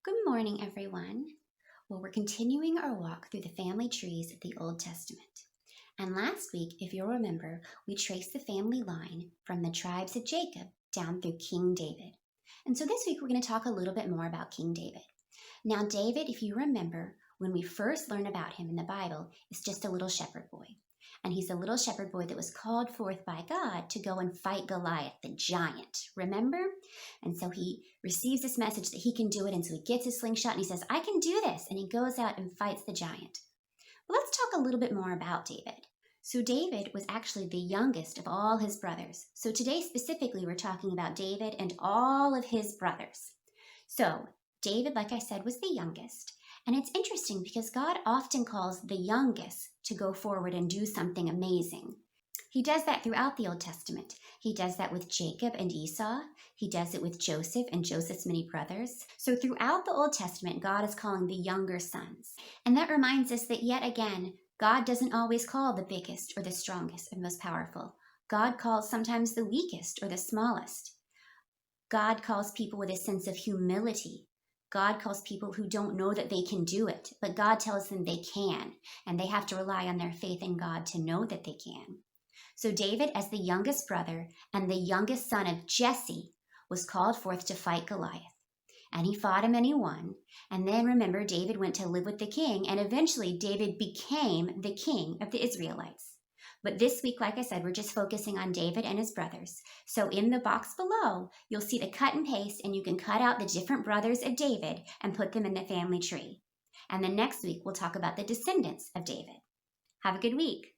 Good morning, everyone. Well, we're continuing our walk through the family trees of the Old Testament. And last week, if you'll remember, we traced the family line from the tribes of Jacob down through King David. And so this week, we're going to talk a little bit more about King David. Now, David, if you remember, when we first learn about him in the Bible, is just a little shepherd boy. And he's a little shepherd boy that was called forth by God to go and fight Goliath, the giant. Remember? And so he receives this message that he can do it. And so he gets his slingshot and he says, I can do this. And he goes out and fights the giant. Well, let's talk a little bit more about David. So David was actually the youngest of all his brothers. So today specifically, we're talking about David and all of his brothers. So David, like I said, was the youngest. And it's interesting because God often calls the youngest to go forward and do something amazing. He does that throughout the Old Testament. He does that with Jacob and Esau. He does it with Joseph and Joseph's many brothers. So throughout the Old Testament, God is calling the younger sons. And that reminds us that yet again, God doesn't always call the biggest or the strongest and most powerful. God calls sometimes the weakest or the smallest. God calls people with a sense of humility. God calls people who don't know that they can do it, but God tells them they can, and they have to rely on their faith in God to know that they can. So David, as the youngest brother and the youngest son of Jesse, was called forth to fight Goliath. And he fought him and he won. And then remember, David went to live with the king, and eventually David became the king of the Israelites. But this week, like I said, we're just focusing on David and his brothers. So in the box below, you'll see the cut and paste, and you can cut out the different brothers of David and put them in the family tree. And then next week, we'll talk about the descendants of David. Have a good week.